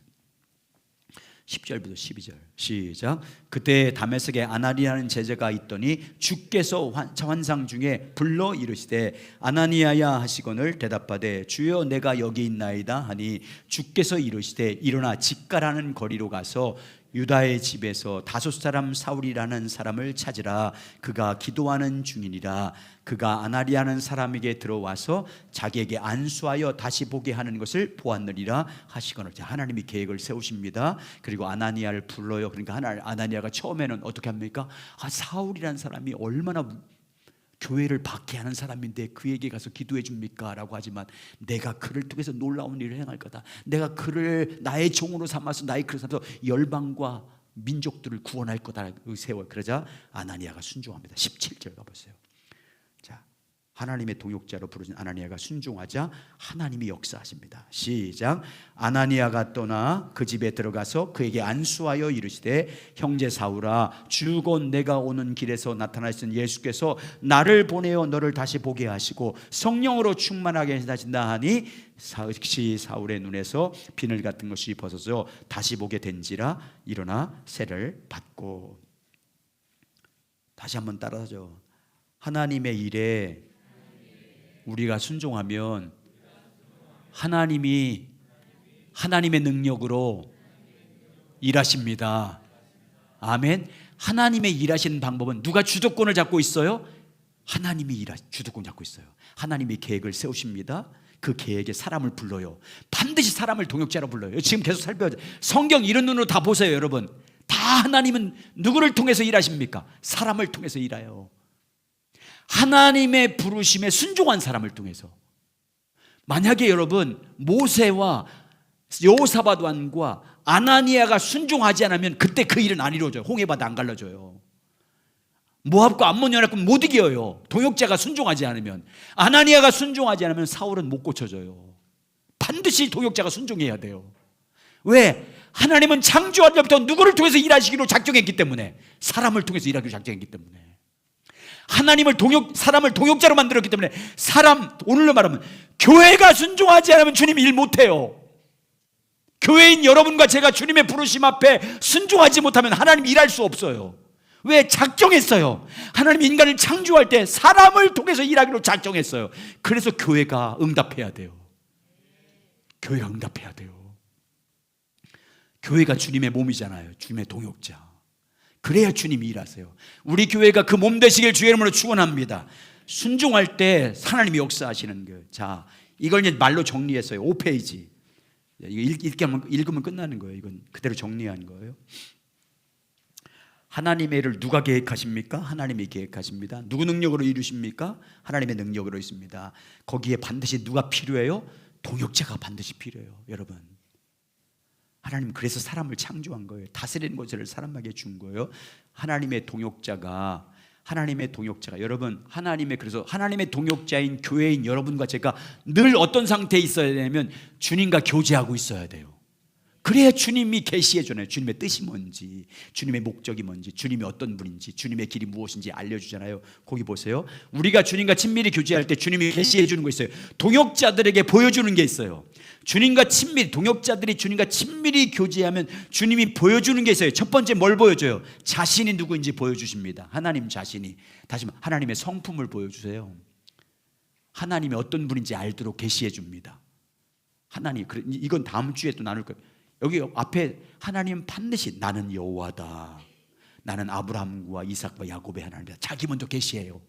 10절부터 12절 시작. 그때 다메섹에 아나니아라는 제자가 있더니 주께서 환상 중에 불러 이르시되 아나니아야 하시거늘 대답하되 주여 내가 여기 있나이다 하니 주께서 이르시되 일어나 직가라는 거리로 가서 유다의 집에서 5사람 사울이라는 사람을 찾으라. 그가 기도하는 중이니라. 그가 아나니아라는 사람에게 들어와서 자기에게 안수하여 다시 보게 하는 것을 보았느니라 하시거늘. 하나님이 계획을 세우십니다. 그리고 아나니아를 불러요. 그러니까 아나니아가 처음에는 어떻게 합니까? 사울이라는 사람이 얼마나 교회를 박해하는 사람인데 그에게 가서 기도해 줍니까? 라고 하지만 내가 그를 통해서 놀라운 일을 행할 거다. 내가 그를 나의 종으로 삼아서 나의 그를 삼아서 열방과 민족들을 구원할 거다. 세워요. 그러자 아나니아가 순종합니다. 17절 가보세요. 자, 하나님의 동역자로 부르신 아나니아가 순종하자 하나님이 역사하십니다. 시작. 아나니아가 떠나 그 집에 들어가서 그에게 안수하여 이르시되 형제 사울아 주곧 내가 오는 길에서 나타나신 예수께서 나를 보내어 너를 다시 보게 하시고 성령으로 충만하게 하신다 하니 사울의 눈에서 비늘 같은 것이 벗어져 다시 보게 된지라 일어나 세를 받고. 다시 한번 따라하죠. 하나님의 일에 우리가 순종하면 하나님이 하나님의 능력으로 일하십니다. 아멘. 하나님의 일하시는 방법은 누가 주도권을 잡고 있어요? 하나님이 주도권 잡고 있어요. 하나님이 계획을 세우십니다. 그 계획에 사람을 불러요. 반드시 사람을 동역자로 불러요. 지금 계속 살펴보세요. 성경 이런 눈으로 다 보세요. 여러분, 다 하나님은 누구를 통해서 일하십니까? 사람을 통해서 일해요. 하나님의 부르심에 순종한 사람을 통해서. 만약에 여러분 모세와 여호사밧 왕과 아나니아가 순종하지 않으면 그때 그 일은 안 이루어져요. 홍해바다 안 갈라져요. 모압과 암몬 연합군 못 이겨요. 동역자가 순종하지 않으면. 아나니아가 순종하지 않으면 사울은 못 고쳐져요. 반드시 동역자가 순종해야 돼요. 왜? 하나님은 창조할 때부터 누구를 통해서 일하시기로 작정했기 때문에, 사람을 통해서 일하기로 작정했기 때문에, 사람을 동역자로 만들었기 때문에, 오늘로 말하면 교회가 순종하지 않으면 주님 일 못해요. 교회인 여러분과 제가 주님의 부르심 앞에 순종하지 못하면 하나님 일할 수 없어요. 왜? 작정했어요. 하나님 인간을 창조할 때 사람을 통해서 일하기로 작정했어요. 그래서 교회가 응답해야 돼요. 교회가 응답해야 돼요. 교회가 주님의 몸이잖아요. 주님의 동역자. 그래야 주님이 일하세요. 우리 교회가 그 몸 되시길 주의 이름으로 축원합니다. 순종할 때 하나님이 역사하시는 거예요. 자, 이걸 이제 말로 정리했어요. 5페이지. 이거 읽으면 끝나는 거예요. 이건 그대로 정리한 거예요. 하나님의 일을 누가 계획하십니까? 하나님이 계획하십니다. 누구 능력으로 이루십니까? 하나님의 능력으로 있습니다. 거기에 반드시 누가 필요해요? 동역자가 반드시 필요해요. 여러분, 하나님 그래서 사람을 창조한 거예요. 다스리는 것을 사람에게 준 거예요. 하나님의 동역자가 여러분, 그래서 하나님의 동역자인 교회인 여러분과 제가 늘 어떤 상태에 있어야 되냐면 주님과 교제하고 있어야 돼요. 그래야 주님이 계시해 주잖아요. 주님의 뜻이 뭔지, 주님의 목적이 뭔지, 주님이 어떤 분인지, 주님의 길이 무엇인지 알려주잖아요. 거기 보세요. 우리가 주님과 친밀히 교제할 때 주님이 계시해 주는 거 있어요. 동역자들에게 보여주는 게 있어요. 동역자들이 주님과 친밀히 교제하면 주님이 보여주는 게 있어요. 첫 번째 뭘 보여줘요? 자신이 누구인지 보여주십니다. 하나님 자신이. 다시 말해 하나님의 성품을 보여주세요. 하나님이 어떤 분인지 알도록 계시해 줍니다. 하나님, 이건 다음 주에 또 나눌 거예요. 여기 앞에 하나님은 반드시 나는 여호와다, 나는 아브라함과 이삭과 야곱의 하나님이다, 자기 먼저 계시해요.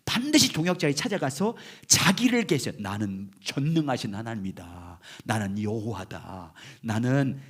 반드시 동역자에 찾아가서 자기를 계시해요. 나는 전능하신 하나님이다, 나는 여호와다, 나는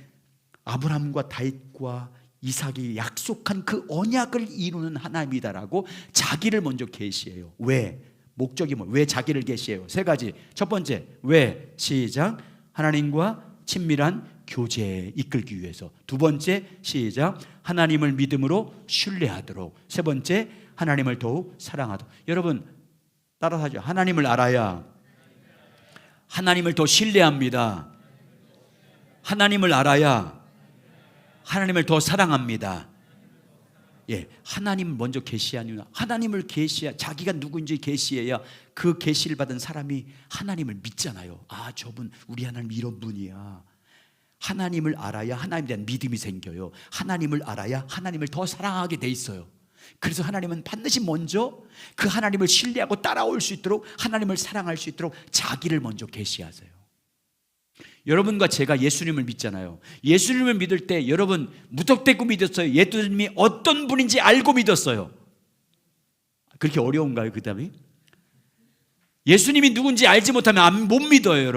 아브라함과 다윗과 이삭이 약속한 그 언약을 이루는 하나님이다라고 자기를 먼저 계시해요. 왜? 목적이 왜 자기를 계시해요? 세 가지. 첫 번째, 왜? 시작. 하나님과 친밀한 교제에 이끌기 위해서. 두 번째, 시작. 하나님을 믿음으로 신뢰하도록. 세 번째, 하나님을 더욱 사랑하도록. 여러분 따라하죠. 하나님을 알아야 하나님을 더 신뢰합니다. 하나님을 알아야 하나님을 더 사랑합니다. 예, 하나님을 먼저 계시하는, 하나님을 자기가 누구인지 계시해야 그 계시를 받은 사람이 하나님을 믿잖아요. 아, 저분 우리 하나님 이런 분이야. 하나님을 알아야 하나님에 대한 믿음이 생겨요. 하나님을 알아야 하나님을 더 사랑하게 돼 있어요. 그래서 하나님은 반드시 먼저 그 하나님을 신뢰하고 따라올 수 있도록, 하나님을 사랑할 수 있도록 자기를 먼저 계시하세요. 여러분과 제가 예수님을 믿잖아요. 예수님을 믿을 때 여러분 무턱대고 믿었어요? 예수님이 어떤 분인지 알고 믿었어요? 그렇게 어려운가요? 그 다음에 예수님이 누군지 알지 못하면 못 믿어요.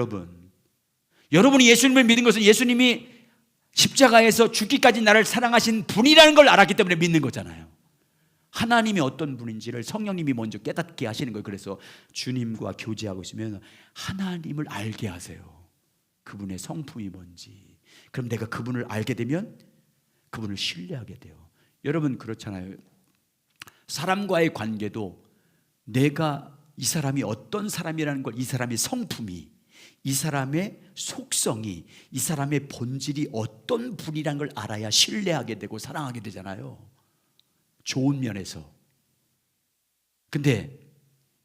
여러분이 예수님을 믿은 것은 예수님이 십자가에서 죽기까지 나를 사랑하신 분이라는 걸 알았기 때문에 믿는 거잖아요. 하나님이 어떤 분인지를 성령님이 먼저 깨닫게 하시는 거예요. 그래서 주님과 교제하고 있으면 하나님을 알게 하세요. 그분의 성품이 뭔지. 그럼 내가 그분을 알게 되면 그분을 신뢰하게 돼요. 여러분 그렇잖아요. 사람과의 관계도 내가 이 사람이 어떤 사람이라는 걸, 이 사람의 성품이, 이 사람의 속성이, 이 사람의 본질이 어떤 분이라는 걸 알아야 신뢰하게 되고 사랑하게 되잖아요. 좋은 면에서. 근데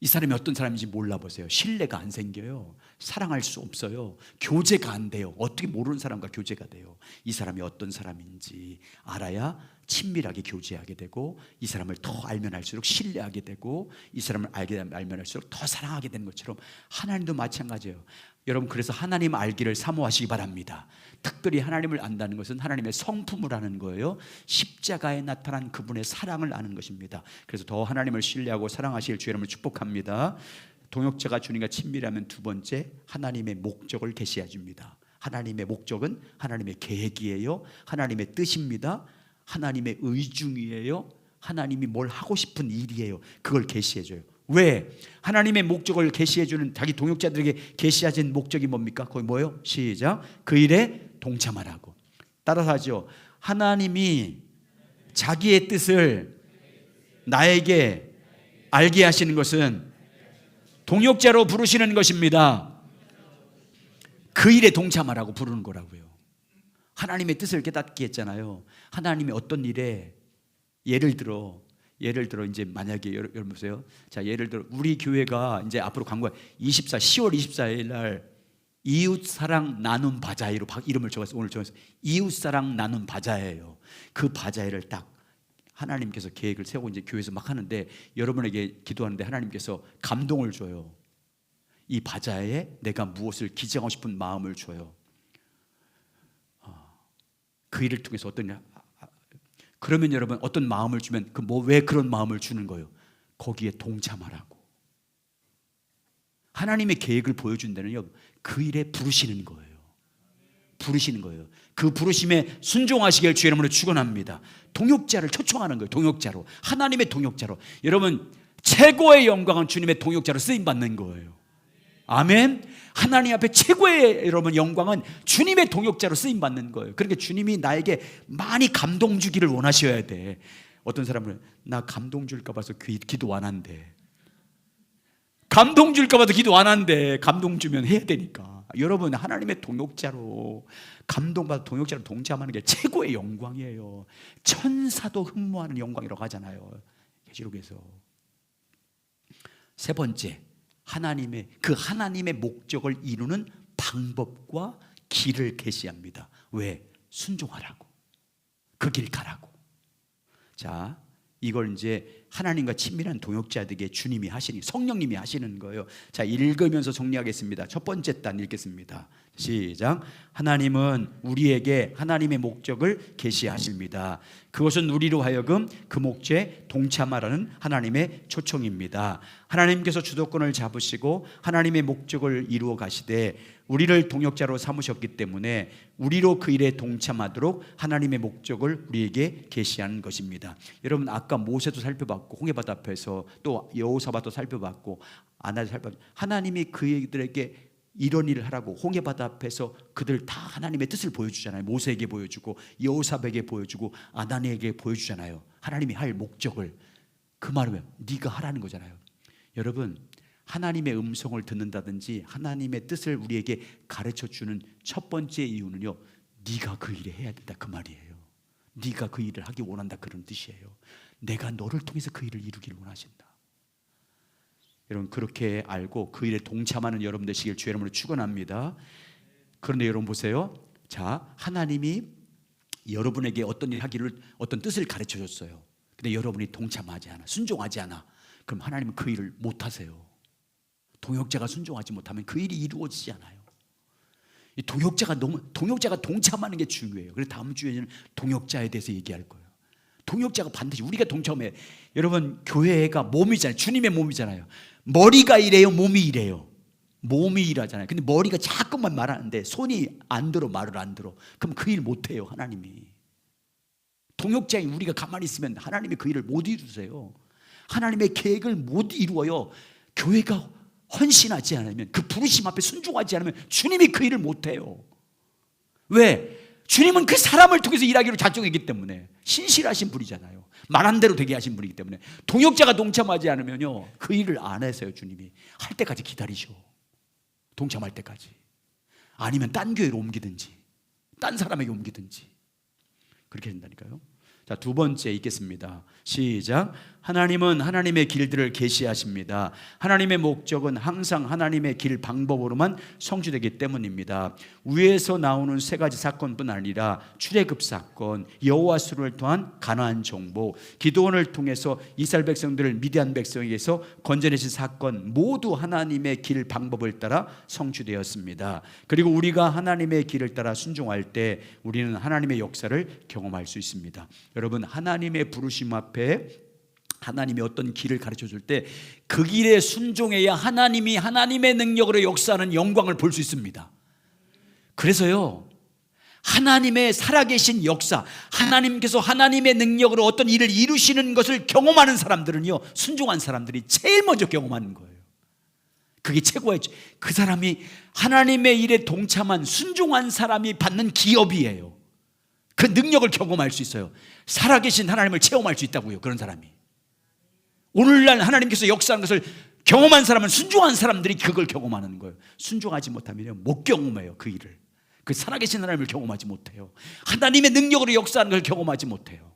이 사람이 어떤 사람인지 몰라보세요. 신뢰가 안 생겨요. 사랑할 수 없어요. 교제가 안 돼요. 어떻게 모르는 사람과 교제가 돼요? 이 사람이 어떤 사람인지 알아야 친밀하게 교제하게 되고, 이 사람을 더 알면 알수록 신뢰하게 되고, 이 사람을 알면 알수록 더 사랑하게 되는 것처럼 하나님도 마찬가지예요. 여러분 그래서 하나님 알기를 사모하시기 바랍니다. 특별히 하나님을 안다는 것은 하나님의 성품을 아는 거예요. 십자가에 나타난 그분의 사랑을 아는 것입니다. 그래서 더 하나님을 신뢰하고 사랑하실 주의 이름을 축복합니다. 동역자가 주님과 친밀하면 두 번째, 하나님의 목적을 계시해 줍니다. 하나님의 목적은 하나님의 계획이에요. 하나님의 뜻입니다. 하나님의 의중이에요. 하나님이 뭘 하고 싶은 일이에요. 그걸 계시해 줘요. 왜? 하나님의 목적을 계시해주는 자기 동역자들에게 계시하신 목적이 뭡니까? 거기 뭐예요? 시작. 그 일에 동참하라고. 따라서 하죠. 하나님이 자기의 뜻을 나에게 알게 하시는 것은 동역자로 부르시는 것입니다. 그 일에 동참하라고 부르는 거라고요. 하나님의 뜻을 깨닫게 했잖아요. 하나님이 어떤 일에 예를 들어 이제 만약에 여러분 보세요. 자, 예를 들어 우리 교회가 이제 앞으로 광고 10월 24일 날 이웃 사랑 나눔 바자회로 이름을 적었어요. 오늘 적었어요. 이웃 사랑 나눔 바자회예요. 그 바자회를 딱 하나님께서 계획을 세우고 이제 교회에서 막 하는데 여러분에게 기도하는데 하나님께서 감동을 줘요. 이 바자회에 내가 무엇을 기증하고 싶은 마음을 줘요. 그 일을 통해서 그러면 여러분 어떤 마음을 주면 왜 그런 마음을 주는 거예요? 거기에 동참하라고. 하나님의 계획을 보여준 데는요, 그 일에 부르시는 거예요. 부르시는 거예요. 그 부르심에 순종하시길 주의 이름으로 축원합니다. 동역자를 초청하는 거예요. 동역자로, 하나님의 동역자로. 여러분 최고의 영광은 주님의 동역자로 쓰임 받는 거예요. 아멘. 하나님 앞에 최고의 여러분 영광은 주님의 동역자로 쓰임 받는 거예요. 그러니까 주님이 나에게 많이 감동 주기를 원하셔야 돼. 어떤 사람은 나 감동 줄까 봐서 기도 안 한대. 감동 줄까 봐도 기도 안 한대. 감동 주면 해야 되니까. 여러분 하나님의 동역자로 감동받아 동역자로 동참하는 게 최고의 영광이에요. 천사도 흠모하는 영광이라고 하잖아요. 계시록에서. 세 번째, 하나님의 목적을 이루는 방법과 길을 계시합니다. 왜? 순종하라고. 그 길 가라고. 자, 이걸 이제 하나님과 친밀한 동역자들에게 주님이 하시니 성령님이 하시는 거예요. 자, 읽으면서 정리하겠습니다. 첫 번째 단 읽겠습니다. 시작. 하나님은 우리에게 하나님의 목적을 계시하십니다. 그것은 우리로 하여금 그 목적에 동참하라는 하나님의 초청입니다. 하나님께서 주도권을 잡으시고 하나님의 목적을 이루어 가시되 우리를 동역자로 삼으셨기 때문에 우리로 그 일에 동참하도록 하나님의 목적을 우리에게 계시하는 것입니다. 여러분 아까 모세도 살펴봤고 홍해바다 앞에서 또 여호사밧도 살펴봤고 아나도 살펴봤고 하나님이 그들에게 이런 일을 하라고 홍해바다 앞에서 그들 다 하나님의 뜻을 보여주잖아요. 모세에게 보여주고 여호사밧에게 보여주고 아나니에게 보여주잖아요. 하나님이 할 목적을. 그 말은 네가 하라는 거잖아요. 여러분 하나님의 음성을 듣는다든지 하나님의 뜻을 우리에게 가르쳐주는 첫 번째 이유는요, 네가 그 일을 해야 된다 그 말이에요. 네가 그 일을 하기 원한다 그런 뜻이에요. 내가 너를 통해서 그 일을 이루기를 원하신다. 여러분 그렇게 알고 그 일에 동참하는 여러분 되시길 주의 이름으로 축원합니다. 그런데 여러분 보세요. 자, 하나님이 여러분에게 어떤 일 하기를 어떤 뜻을 가르쳐 줬어요. 근데 여러분이 동참하지 않아, 순종하지 않아. 그럼 하나님은 그 일을 못 하세요. 동역자가 순종하지 못하면 그 일이 이루어지지 않아요. 이 동역자가 동참하는 게 중요해요. 그래서 다음 주에는 동역자에 대해서 얘기할 거예요. 동역자가 반드시 우리가 동참해. 여러분 교회가 몸이잖아요. 주님의 몸이잖아요. 머리가 이래요, 몸이 이래요. 몸이 일하잖아요. 근데 머리가 자꾸만 말하는데 손이 안 들어, 말을 안 들어. 그럼 그 일 못해요. 하나님이. 동역자인 우리가 가만히 있으면 하나님이 그 일을 못 이루세요. 하나님의 계획을 못 이루어요. 교회가 헌신하지 않으면, 그 부르심 앞에 순종하지 않으면 주님이 그 일을 못해요. 왜? 주님은 그 사람을 통해서 일하기로 작정했기 때문에. 신실하신 분이잖아요. 말한 대로 되게 하신 분이기 때문에. 동역자가 동참하지 않으면요 그 일을 안 하세요. 주님이 할 때까지 기다리셔. 동참할 때까지. 아니면 딴 교회로 옮기든지 딴 사람에게 옮기든지 그렇게 된다니까요. 자, 두 번째 읽겠습니다. 시작. 하나님은 하나님의 길들을 계시하십니다. 하나님의 목적은 항상 하나님의 길 방법으로만 성취되기 때문입니다. 위에서 나오는 세 가지 사건뿐 아니라 출애굽 사건, 여호와수를 통한 가나안 정복, 기드온을 통해서 이스라엘 백성들을 미디안 백성에게서 건져내신 사건 모두 하나님의 길 방법을 따라 성취되었습니다. 그리고 우리가 하나님의 길을 따라 순종할 때 우리는 하나님의 역사를 경험할 수 있습니다. 여러분 하나님의 부르심 앞에 하나님이 어떤 길을 가르쳐 줄 때 그 길에 순종해야 하나님이 하나님의 능력으로 역사하는 영광을 볼 수 있습니다. 그래서요 하나님의 살아계신 역사, 하나님께서 하나님의 능력으로 어떤 일을 이루시는 것을 경험하는 사람들은요, 순종한 사람들이 제일 먼저 경험하는 거예요. 그게 최고의, 그 사람이 하나님의 일에 동참한 순종한 사람이 받는 기업이에요. 그 능력을 경험할 수 있어요. 살아계신 하나님을 체험할 수 있다고요. 그런 사람이 오늘날 하나님께서 역사하는 것을 경험한 사람은, 순종한 사람들이 그걸 경험하는 거예요. 순종하지 못하면 못 경험해요. 그 일을, 그 살아계신 하나님을 경험하지 못해요. 하나님의 능력으로 역사하는 걸 경험하지 못해요.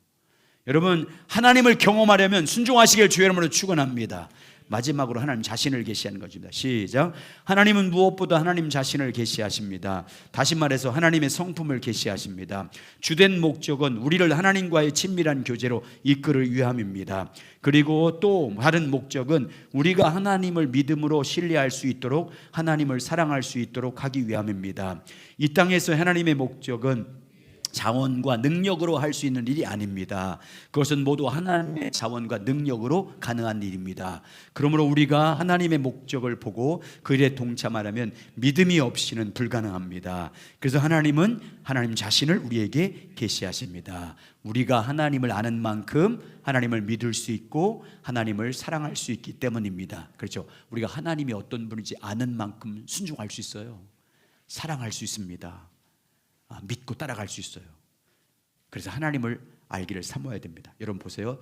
여러분, 하나님을 경험하려면 순종하시길 주의 이름으로 축원합니다. 마지막으로 하나님 자신을 계시하는 것입니다. 시작. 하나님은 무엇보다 하나님 자신을 계시하십니다. 다시 말해서 하나님의 성품을 계시하십니다. 주된 목적은 우리를 하나님과의 친밀한 교제로 이끌을 위함입니다. 그리고 또 다른 목적은 우리가 하나님을 믿음으로 신뢰할 수 있도록, 하나님을 사랑할 수 있도록 하기 위함입니다. 이 땅에서 하나님의 목적은 자원과 능력으로 할 수 있는 일이 아닙니다. 그것은 모두 하나님의 자원과 능력으로 가능한 일입니다. 그러므로 우리가 하나님의 목적을 보고 그 일에 동참하려면 믿음이 없이는 불가능합니다. 그래서 하나님은 하나님 자신을 우리에게 계시하십니다. 우리가 하나님을 아는 만큼 하나님을 믿을 수 있고 하나님을 사랑할 수 있기 때문입니다. 그렇죠? 우리가 하나님이 어떤 분인지 아는 만큼 순종할 수 있어요. 사랑할 수 있습니다. 믿고 따라갈 수 있어요. 그래서 하나님을 알기를 사모해야 됩니다. 여러분 보세요.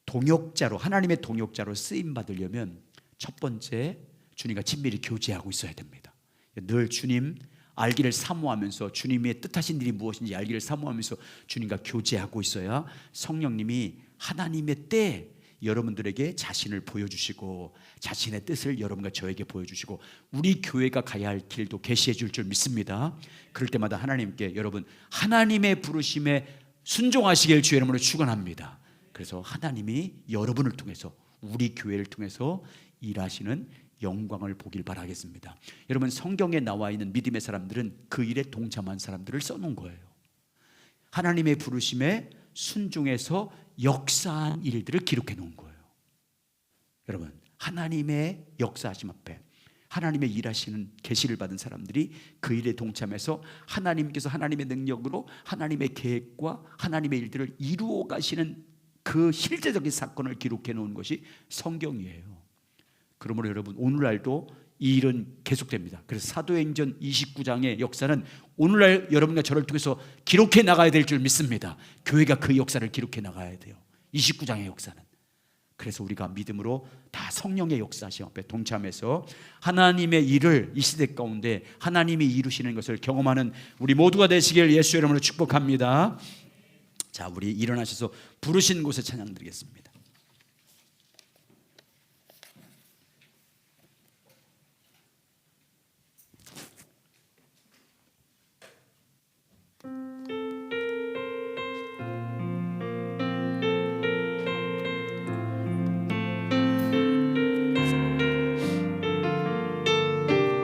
동역자로, 하나님의 동역자로 쓰임 받으려면 첫 번째, 주님과 친밀히 교제하고 있어야 됩니다. 늘 주님 알기를 사모하면서, 주님의 뜻하신 일이 무엇인지 알기를 사모하면서 주님과 교제하고 있어야 성령님이 하나님의 때 여러분들에게 자신을 보여주시고 자신의 뜻을 여러분과 저에게 보여주시고 우리 교회가 가야 할 길도 계시해 줄 줄 믿습니다. 그럴 때마다 하나님께, 여러분 하나님의 부르심에 순종하시길 주의 이름으로 축원합니다. 그래서 하나님이 여러분을 통해서, 우리 교회를 통해서 일하시는 영광을 보길 바라겠습니다. 여러분, 성경에 나와 있는 믿음의 사람들은 그 일에 동참한 사람들을 써놓은 거예요. 하나님의 부르심에 순종해서 역사한 일들을 기록해 놓은 거예요. 여러분, 하나님의 역사하심 앞에 하나님의 일하시는 계시를 받은 사람들이 그 일에 동참해서 하나님께서 하나님의 능력으로 하나님의 계획과 하나님의 일들을 이루어 가시는 그 실제적인 사건을 기록해 놓은 것이 성경이에요. 그러므로 여러분, 오늘날도 이 일은 계속됩니다. 그래서 사도행전 29장의 역사는 오늘날 여러분과 저를 통해서 기록해 나가야 될 줄 믿습니다. 교회가 그 역사를 기록해 나가야 돼요. 29장의 역사는. 그래서 우리가 믿음으로 다 성령의 역사하심 앞에 동참해서 하나님의 일을 이 시대 가운데 하나님이 이루시는 것을 경험하는 우리 모두가 되시길 예수의 이름으로 축복합니다. 자, 우리 일어나셔서 부르신 곳에 찬양 드리겠습니다.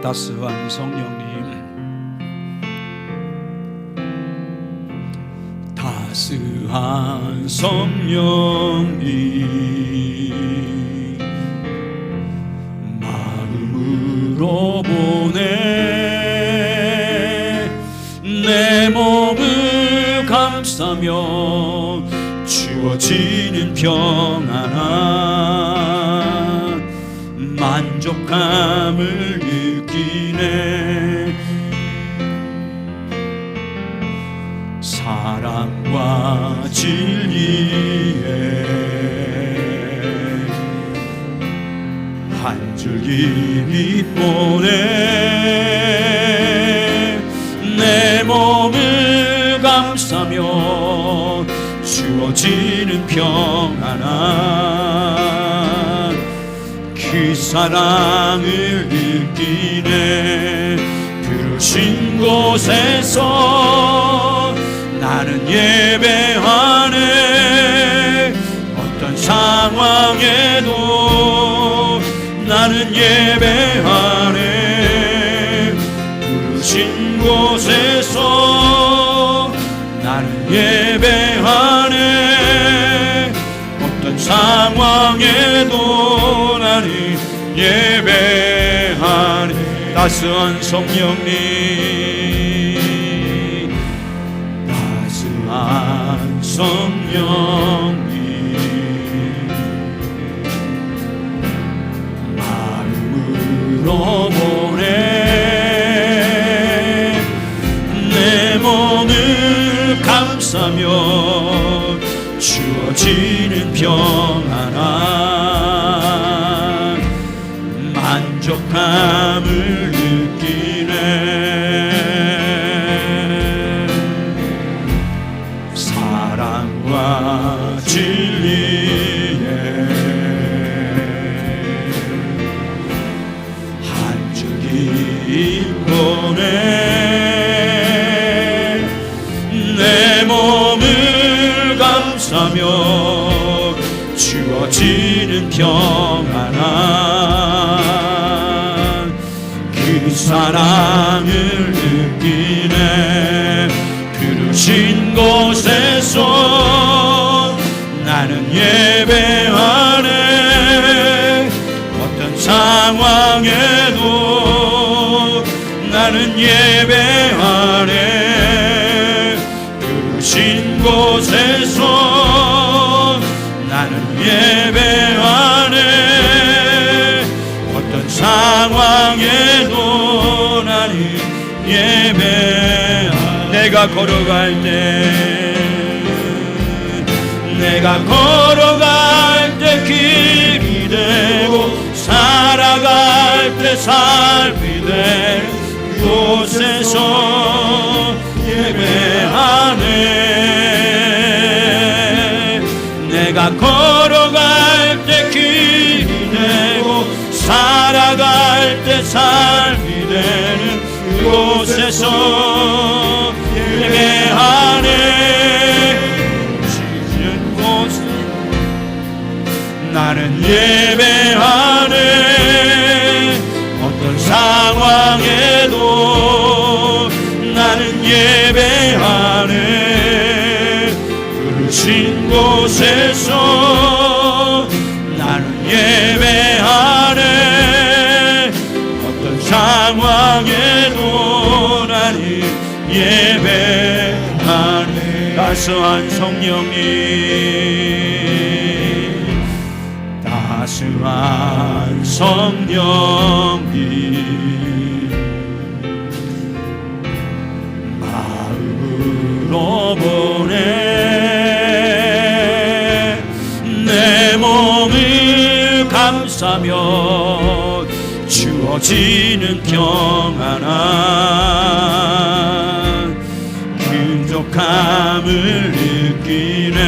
따스한 성령님, 따스한 성령님, 마음으로 보내 내 몸을 감싸며 주어지는 평안한 만족함을 느끼네. 사랑과 진리에 한 줄기 빛 보내 내 몸을 감싸며 주어지는 평안한 그 사랑을 느끼네. 부르신 곳에서 나는 예배하네. 어떤 상황에도 나는 예배하네. 부르신 곳에서 나는 예배하네. 어떤 상황에도 나는 예배하네. 따스한 성령님, 성령님 마음으로 보내 내 몸을 감싸며 주어지는 평안함 만족함을 느끼네 사랑과 진리에 한 줄기 보내 내 몸을 감싸며 주어지는 평안함 그 사랑을 느끼네 부르신 곳에서 나는 예배하네 어떤 상황에도 나는 예배하네 부르신 곳에서 나는 예배하네 어떤 상황에도 나는 예배하네 내가 걸어갈 때 길이 되고 살아갈 때 삶이 돼 그곳에서 예배하네 내가 걸어갈 때 길이 되고 살아갈 때 삶이 되는 그곳에서 예배하네 지는 곳 나는 예배하네 어떤 상황에도 나는 예배하네 부르신 곳에서 나는 예배하네 어떤 상황에도 나는 예배하네 따스한 성령님 마음으로 보내 내 몸을 감싸며 주어지는 평안함 끈적함을 느끼네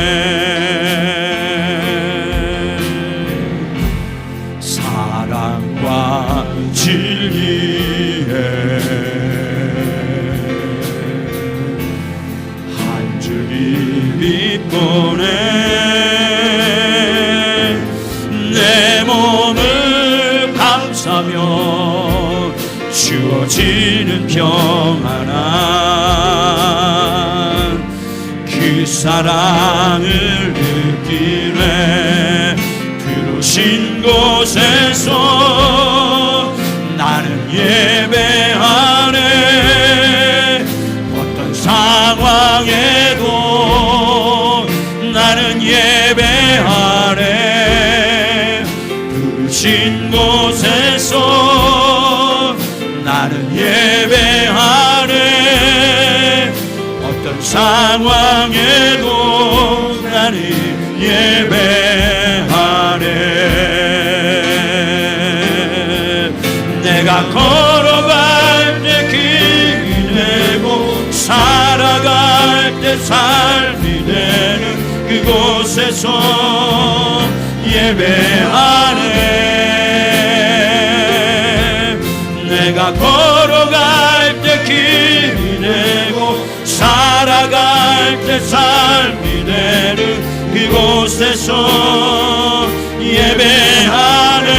사랑과 진리에 한 줄기 빛 보내 내 몸을 감싸며 주어지는 평안함 그 사랑을 느끼네 부르신 곳에서 나는 예배하네 어떤 상황에도 나는 예배하네 부르신 곳에서 나는 예배하네 어떤 상황에도 나는 예배하네 내가 걸어갈 때 길이 되고 살아갈 때 삶이 되는 그곳에서 예배하네 내가 걸어갈 때 길이 되고 살아갈 때 삶이 되는 그곳에서 예배하네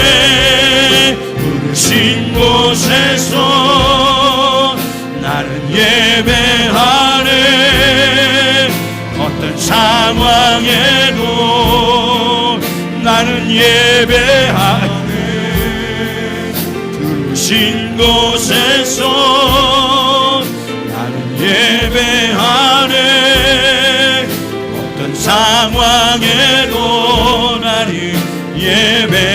부르신 곳에서 나는 예배하네 어떤 상황에도 나는 예배하네 부르신 곳에서 나는 예배하네 어떤 상황에도 나를 예배하네.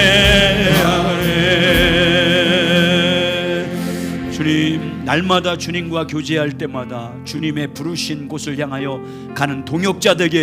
주님, 날마다 주님과 교제할 때마다 주님의 부르신 곳을 향하여 가는 동역자 되게